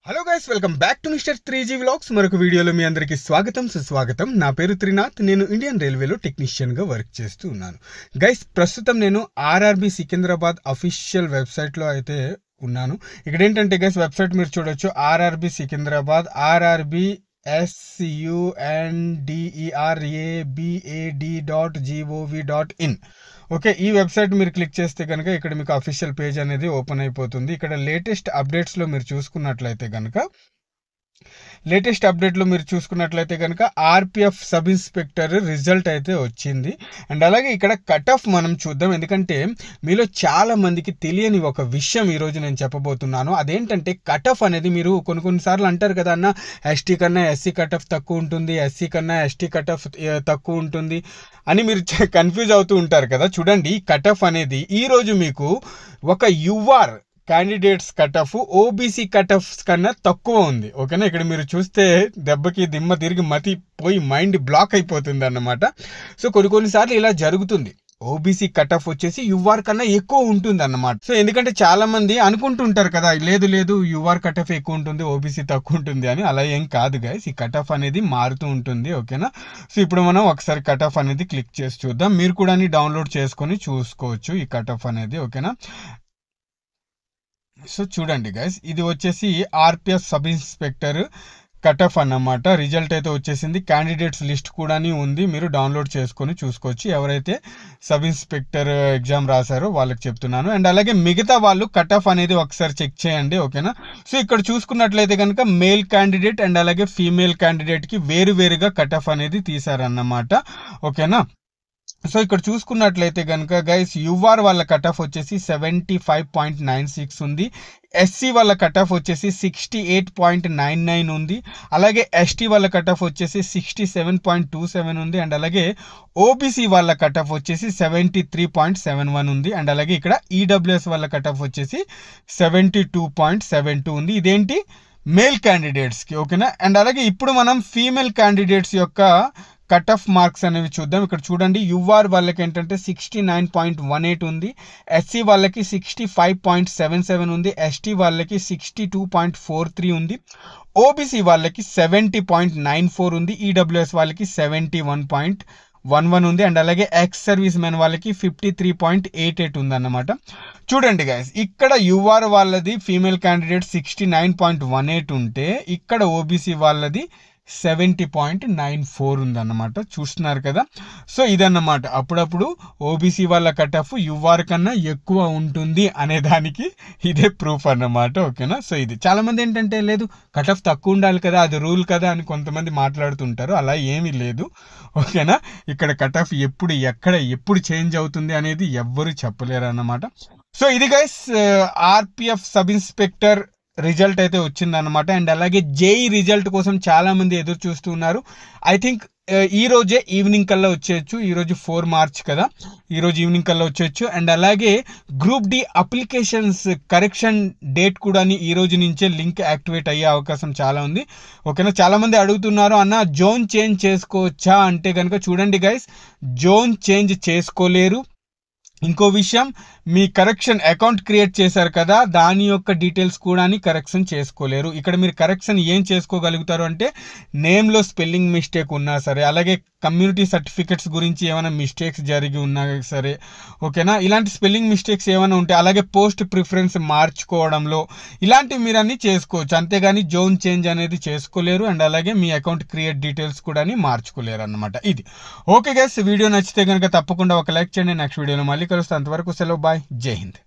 Hello guys, welcome back to mister 3G vlogs. మరొక వీడియోలో మీ అందరికీ స్వాగతం సుస్వాగతం. నా పేరు త్రినాథ్. నేను ఇండియన్ రైల్వేలో టెక్నీషియన్గా వర్క్ చేస్తూ ఉన్నాను. గైస్, ప్రస్తుతం నేను ఆర్ఆర్బి సికింద్రాబాద్ అఫీషియల్ వెబ్సైట్లో అయితే ఉన్నాను. ఇక్కడ ఏంటంటే గైస్, వెబ్సైట్ మీరు చూడొచ్చు, ఆర్ఆర్బి సికింద్రాబాద్ RRBSUNDERABAD.gov.in. ఓకే, ఈ వెబ్సైట్ మీరు క్లిక్ చేస్తే కనుక ఇక్కడ మీకు అఫీషియల్ పేజ్ అనేది ఓపెన్ అయిపోతుంది. ఇక్కడ లేటెస్ట్ అప్డేట్స్లో మీరు చూసుకున్నట్లయితే కనుక ఆర్పిఎఫ్ సబ్ ఇన్స్పెక్టర్ రిజల్ట్ అయితే వచ్చింది. అండ్ అలాగే ఇక్కడ కట్ ఆఫ్ మనం చూద్దాం, ఎందుకంటే మీలో చాలా మందికి తెలియని ఒక విషయం ఈరోజు నేను చెప్పబోతున్నాను. అదేంటంటే కట్ ఆఫ్ అనేది మీరు కొన్నిసార్లు అంటారు కదా అన్న, ఎస్టీ కన్నా ఎస్సీ కట్ ఆఫ్ తక్కువ ఉంటుంది, ఎస్సీ కన్నా ఎస్టీ కట్ ఆఫ్ తక్కువ ఉంటుంది అని మీరు కన్ఫ్యూజ్ అవుతూ ఉంటారు కదా. చూడండి, కట్ ఆఫ్ అనేది ఈరోజు మీకు ఒక you are candidates cut off OBC cut off కన్నా తక్కువ ఉంది. ఓకేనా, ఇక్కడ మీరు చూస్తే దెబ్బకి దిమ్మ తిరిగి మతి పోయి మైండ్ బ్లాక్ అయిపోతుంది అన్నమాట. సో కొన్నిసార్లు ఇలా జరుగుతుంది. ఓబీసీ కట్ ఆఫ్ వచ్చేసి యుఆర్ కన్నా ఎక్కువ ఉంటుంది అన్నమాట. సో ఎందుకంటే చాలా మంది అనుకుంటుంటారు కదా, లేదు యుఆర్ కట్ ఆఫ్ ఎక్కువ ఉంటుంది, ఓబీసీ తక్కువ ఉంటుంది అని. అలా ఏం కాదు గైస్, ఈ కట్ ఆఫ్ అనేది మారుతూ ఉంటుంది. ఓకేనా, సో ఇప్పుడు మనం ఒకసారి కట్ ఆఫ్ అనేది క్లిక్ చేసి చూద్దాం. మీరు కూడా డౌన్లోడ్ చేసుకొని చూసుకోవచ్చు ఈ కట్ ఆఫ్ అనేది. ఓకేనా, సో చూడండి గైస్, ఇది వచ్చేసి RPF sub inspector cut off అన్నమాట. రిజల్ట్ అయితే వచ్చేసింది. క్యాండిడేట్స్ లిస్ట్ కూడా ఉంది, మీరు డౌన్లోడ్ చేసుకొని చూసుకోవచ్చు. ఎవరైతే సబ్ ఇన్స్పెక్టర్ ఎగ్జామ్ రాశారో వాళ్ళకి చెప్తున్నాను. అండ్ అలాగే మిగతా వాళ్ళు కట్ ఆఫ్ అనేది ఒకసారి చెక్ చేయండి. ఓకేనా, సో ఇక్కడ చూసుకున్నట్లయితే కనుక మేల్ క్యాండిడేట్ అండ్ అలాగే ఫీమేల్ క్యాండిడేట్కి వేరుగా కట్ ఆఫ్ అనేది తీశారన్నమాట. ఓకేనా, సో ఇక్కడ చూసుకున్నట్లయితే కనుక గైస్, యుఆర్ వాళ్ళ కట్ ఆఫ్ వచ్చేసి 75.96 ఉంది. ఎస్సీ వాళ్ళ కట్ ఆఫ్ వచ్చేసి 68.99 ఉంది. అలాగే ఎస్టీ వాళ్ళ కట్ ఆఫ్ వచ్చేసి 67.27 ఉంది. అండ్ అలాగే ఓబీసీ వాళ్ళ కట్ ఆఫ్ వచ్చేసి 73.71 ఉంది. అండ్ అలాగే ఇక్కడ ఈడబ్ల్యూఎస్ వాళ్ళ కట్ ఆఫ్ వచ్చేసి 72.72 ఉంది. ఇదేంటి మేల్ క్యాండిడేట్స్కి. ఓకేనా, అండ్ అలాగే ఇప్పుడు మనం ఫీమేల్ క్యాండిడేట్స్ యొక్క కట్ ఆఫ్ మార్క్స్ అనేవి చూద్దాం. ఇక్కడ చూడండి, యుఆర్ వాళ్ళకి ఏంటంటే 69.18 ఉంది, ఎస్సీ వాళ్ళకి 65.77 ఉంది, ఎస్టీ వాళ్ళకి 62.43 ఉంది, ఓబీసీ వాళ్ళకి 70.94 ఉంది, ఈడబ్ల్యూఎస్ వాళ్ళకి 71.11 ఉంది. అండ్ అలాగే ఎక్స్ సర్వీస్ మెన్ వాళ్ళకి 53.88 ఉంది అన్నమాట. చూడండి గైస్, ఇక్కడ యుఆర్ వాళ్ళది ఫీమేల్ క్యాండిడేట్ 69.18 ఉంటే ఇక్కడ ఓబీసీ వాళ్ళది 70.94 ఉందన్నమాట. చూస్తున్నారు కదా. సో ఇదన్నమాట, అప్పుడప్పుడు ఓబీసీ వాళ్ళ కట్ ఆఫ్ యుఆర్ కన్నా ఎక్కువ ఉంటుంది అనే దానికి ఇదే ప్రూఫ్ అన్నమాట. ఓకేనా, సో ఇది చాలా మంది ఏంటంటే లేదు కట్ ఆఫ్ తక్కువ ఉండాలి కదా, అది రూల్ కదా అని కొంతమంది మాట్లాడుతుంటారు. అలా ఏమీ లేదు. ఓకేనా, ఇక్కడ కట్ ఆఫ్ ఎప్పుడు చేంజ్ అవుతుంది అనేది ఎవ్వరు చెప్పలేరు అన్నమాట. సో ఇది guys, RPF sub inspector result అయితే వచ్చిందనమాట. అండ్ అలాగే జేఈ రిజల్ట్ కోసం చాలా మంది ఎదురు చూస్తున్నారు. ఐ థింక్ ఈ రోజే ఈవినింగ్ కల్లా వచ్చేయచ్చు. ఈరోజు 4 మార్చ్ కదా, ఈరోజు ఈవినింగ్ కల్లా వచ్చేయచ్చు. అండ్ అలాగే group D applications correction date కూడా ఈ రోజు నుంచే లింక్ యాక్టివేట్ అయ్యే అవకాశం చాలా ఉంది. ఓకేనా, చాలా మంది అడుగుతున్నారు అన్న జోన్ చేంజ్ చేసుకోవచ్చా అంటే కనుక చూడండి గైస్, జోన్ చేంజ్ చేసుకోలేరు. ఇంకో విషయం, మీ కరెక్షన్ అకౌంట్ క్రియేట్ చేశారు కదా, దాని యొక్క డీటెయిల్స్ కూడా కరెక్షన్ చేసుకోలేరు. ఇక్కడ మీరు కరెక్షన్ ఏం చేసుకోగలుగుతారు అంటే నేమ్లో స్పెల్లింగ్ మిస్టేక్ ఉన్నా సరే, అలాగే కమ్యూనిటీ సర్టిఫికెట్స్ గురించి ఏమైనా మిస్టేక్స్ జరిగి ఉన్నా సరే. ఓకేనా, ఇలాంటి స్పెల్లింగ్ మిస్టేక్స్ ఏమైనా ఉంటే, అలాగే పోస్ట్ ప్రిఫరెన్స్ మార్చుకోవడంలో ఇలాంటివి మీరు అన్ని చేసుకోవచ్చు. అంతేగాని జోన్ చేంజ్ అనేది చేసుకోలేరు. అండ్ అలాగే మీ అకౌంట్ క్రియేట్ డీటెయిల్స్ కూడా మార్చుకోలేరు అన్నమాట. ఇది ఓకే గైస్, వీడియో నచ్చితే కనుక తప్పకుండా ఒక లైక్ చేయండి. నెక్స్ట్ వీడియోలో మళ్ళీ కలుస్తాను. అంతవరకు సెలవు, బాయ్, జై హింద్.